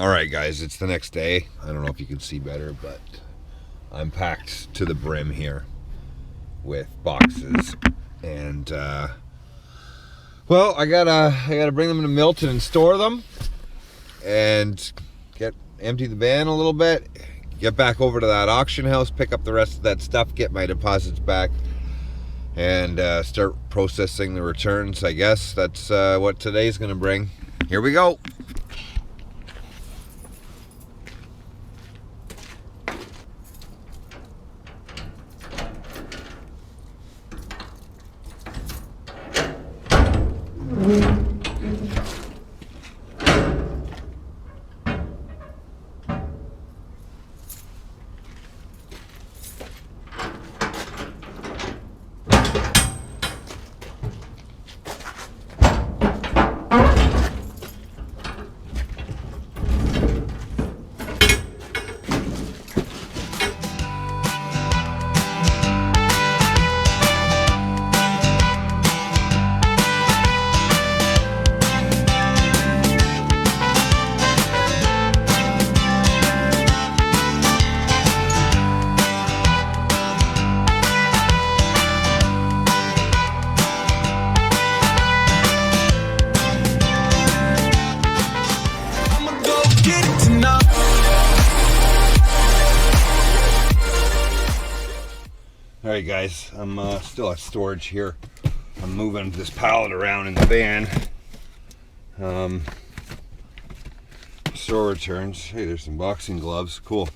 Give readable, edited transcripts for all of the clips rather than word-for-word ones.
Alright guys, it's the next day. I don't know if you can see better, but I'm packed to the brim here with boxes. And well, I gotta bring them to Milton and store them and empty the van a little bit, get back over to that auction house, pick up the rest of that stuff, get my deposits back, and start processing the returns. I guess that's what today's gonna bring. Here we go. Alright guys, I'm still at storage here. I'm moving this pallet around in the van. Store returns. Hey, there's some boxing gloves. Cool.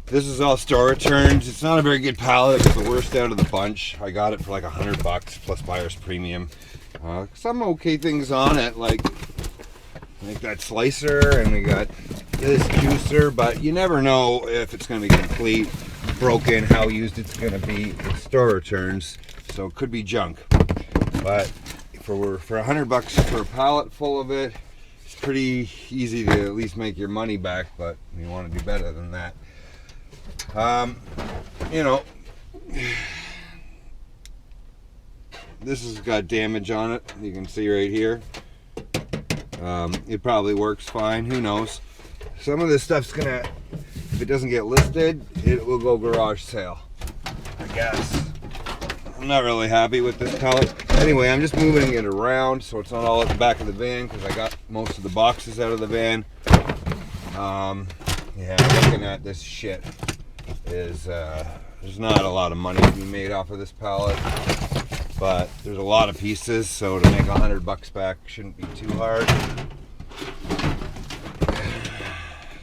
This is all store returns. It's not a very good pallet. It's the worst out of the bunch. I got it for like $100 plus buyer's premium. Some okay things on it, like that slicer, and we got this juicer, but you never know if it's going to be complete, broken, how used it's going to be. It's store returns, so it could be junk. But for $100 for a pallet full of it, it's pretty easy to at least make your money back, but you want to do better than that. You know, this has got damage on it. You can see right here. It probably works fine. Who knows? Some of this stuff's gonna, if it doesn't get listed, it will go garage sale, I guess. I'm not really happy with this pallet. Anyway, I'm just moving it around so it's not all at the back of the van because I got most of the boxes out of the van. Yeah, looking at this shit is there's not a lot of money to be made off of this pallet, but there's a lot of pieces, so to make $100 back shouldn't be too hard.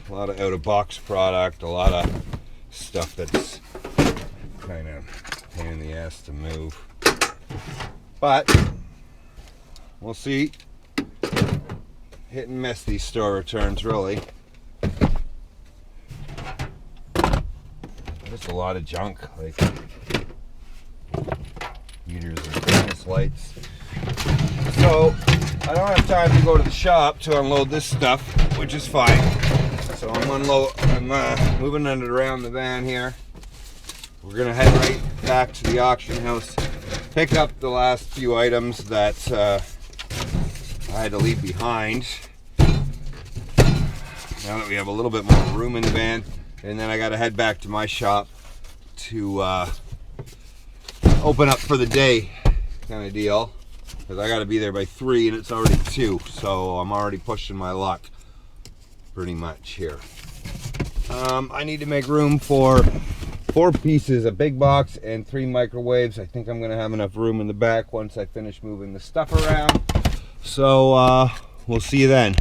A lot of out-of-box product, a lot of stuff that's kind of pain in the ass to move. But we'll see. Hit and miss these store returns, really. Just a lot of junk, like meters of business lights. So I don't have time to go to the shop to unload this stuff, which is fine. So I'm moving it around the van here. We're gonna head right back to the auction house, pick up the last few items that I had to leave behind. Now that we have a little bit more room in the van, and then I gotta head back to my shop to open up for the day, kind of deal, because I gotta be there by 3 and it's already 2, so I'm already pushing my luck pretty much here. I need to make room for 4 pieces, a big box and 3 microwaves. I think I'm gonna have enough room in the back once I finish moving the stuff around. So we'll see you then.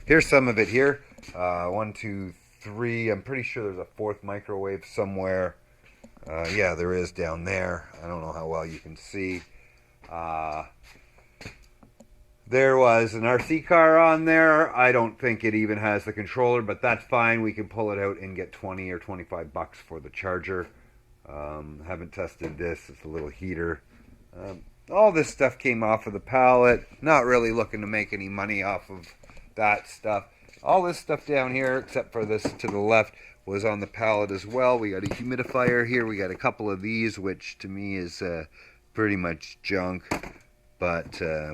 Here's some of it here. 1, 2, 3. I'm pretty sure there's a fourth microwave somewhere. Yeah, there is down there. I don't know how well you can see. There was an RC car on there. I don't think it even has the controller, but that's fine. We can pull it out and get 20 or 25 bucks for the charger. Haven't tested this. It's a little heater. All this stuff came off of the pallet. Not really looking to make any money off of that stuff. All this stuff down here, except for this to the left, was on the pallet as well. We got a humidifier here. We got a couple of these, which to me is pretty much junk. But yeah,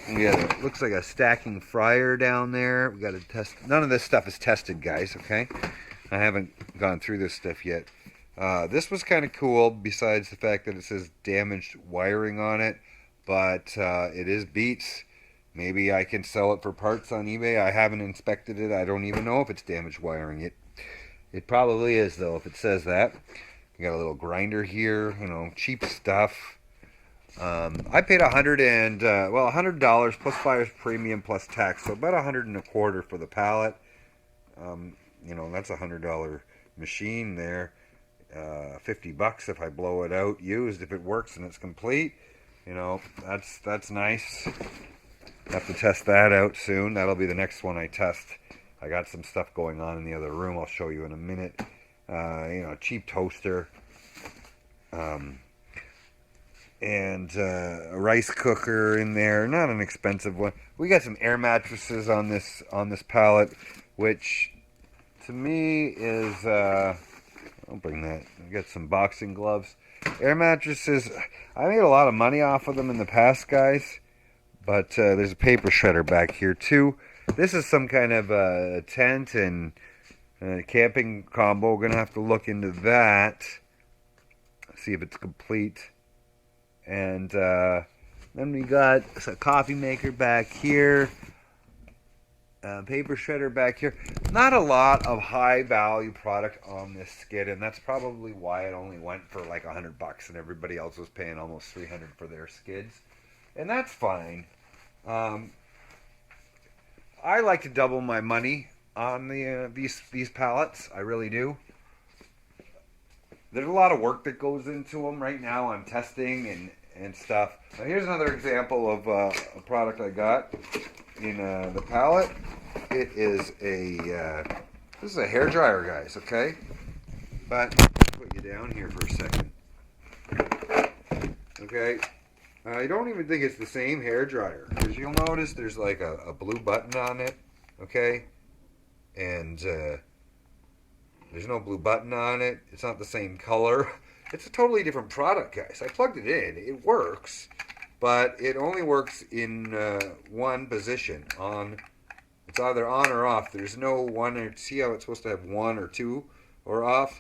it looks like a stacking fryer down there. We got to test. None of this stuff is tested, guys. Okay, I haven't gone through this stuff yet. This was kind of cool, besides the fact that it says damaged wiring on it. But it is Beats. Maybe I can sell it for parts on eBay. I haven't inspected it. I don't even know if it's damaged wiring. It probably is, though, if it says that. We got a little grinder here, you know, cheap stuff. I paid $100 plus buyer's premium plus tax, so about $125 for the pallet. You know, that's $100 machine there. 50 bucks if I blow it out used. If it works and it's complete, you know, that's nice. Have to test that out soon. That'll be the next one I test. I got some stuff going on in the other room. I'll show you in a minute. You know, cheap toaster. And a rice cooker in there. Not an expensive one. We got some air mattresses on this pallet, which to me is I'll bring that. I got some boxing gloves. Air mattresses. I made a lot of money off of them in the past, guys. But there's a paper shredder back here too. This is some kind of a tent and camping combo. We're gonna have to look into that. See if it's complete. And then we got a coffee maker back here. Paper shredder back here. Not a lot of high value product on this skid, and that's probably why it only went for like $100 and everybody else was paying almost $300 for their skids. And that's fine. I like to double my money on these pallets. I really do. There's a lot of work that goes into them right now on testing and stuff. Now here's another example of a product I got in the pallet. It is this is a hair dryer, guys. Okay, but put you down here for a second. Okay. I don't even think it's the same hair dryer, because you'll notice there's like a blue button on it, okay? And there's no blue button on it. It's not the same color. It's a totally different product, guys. I plugged it in. It works, but it only works in one position. It's either on or off. There's no one, or see how it's supposed to have one or two or off?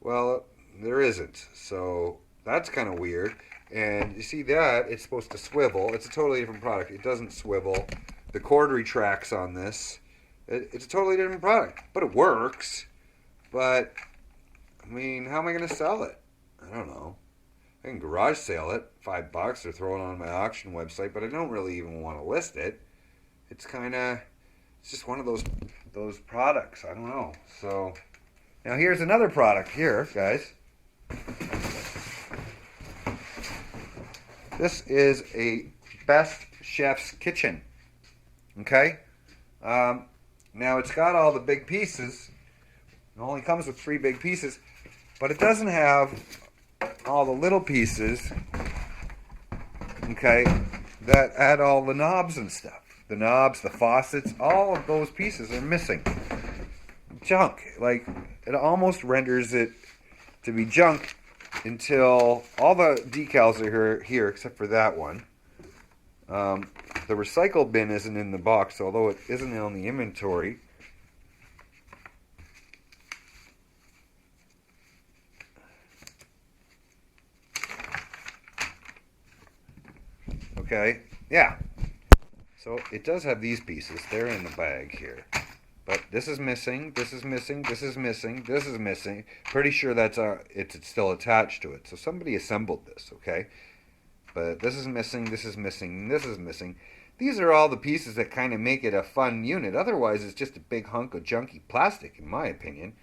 Well, there isn't. So that's kind of weird. And you see that, it's supposed to swivel. It's a totally different product. It doesn't swivel. The cord retracts on this. It's a totally different product. But it works. But, I mean, how am I going to sell it? I don't know. I can garage sale it, $5, or throw it on my auction website, but I don't really even want to list it. It's just one of those products. I don't know. So, now here's another product here, guys. This is a Best Chef's Kitchen. Okay? Now it's got all the big pieces. It only comes with 3 big pieces, but it doesn't have all the little pieces, okay, that add all the knobs and stuff. The knobs, the faucets, all of those pieces are missing. Junk. Like, it almost renders it to be junk until all the decals are here except for that one. The recycle bin isn't in the box, although it isn't on the inventory. Okay, yeah. So it does have these pieces. They're in the bag here. But this is missing, this is missing, this is missing, this is missing. Pretty sure that's it's still attached to it. So somebody assembled this, okay? But this is missing, this is missing, this is missing. These are all the pieces that kind of make it a fun unit. Otherwise, it's just a big hunk of junky plastic, in my opinion.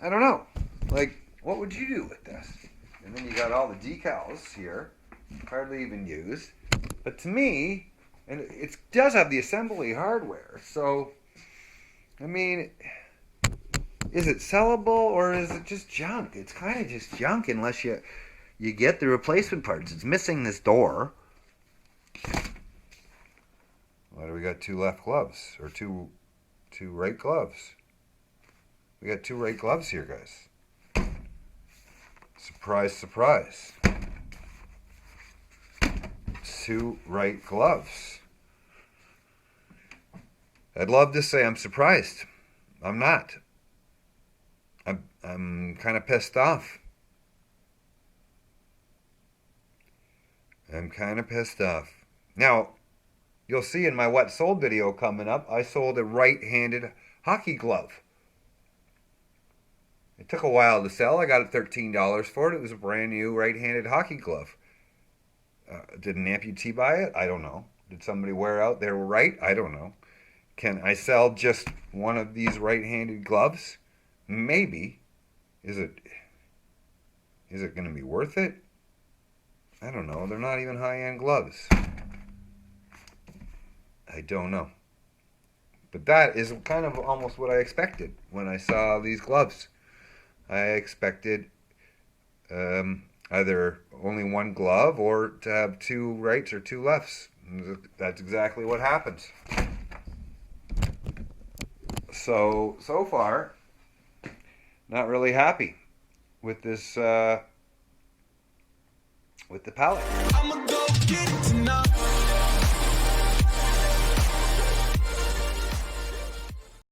I don't know. Like, what would you do with this? And then you got all the decals here, hardly even used. But to me, and it does have the assembly hardware, so, I mean, is it sellable or is it just junk? It's kind of just junk unless you get the replacement parts. It's missing this door. Why do we got two left gloves? Or two right gloves? We got two right gloves here, guys. Surprise, surprise. Two right gloves. I'd love to say I'm surprised. I'm not. I'm kind of pissed off. I'm kind of pissed off. Now, you'll see in my what sold video coming up, I sold a right-handed hockey glove. It took a while to sell. I got it $13 for it. It was a brand new right-handed hockey glove. Did an amputee buy it? I don't know. Did somebody wear out their right? I don't know. Can I sell just one of these right-handed gloves? Maybe. Is it going to be worth it? I don't know. They're not even high-end gloves. I don't know. But that is kind of almost what I expected when I saw these gloves. I expected either only one glove or to have two rights or two lefts. That's exactly what happens. So far, not really happy with this, with the pallet. I'ma go get it tonight.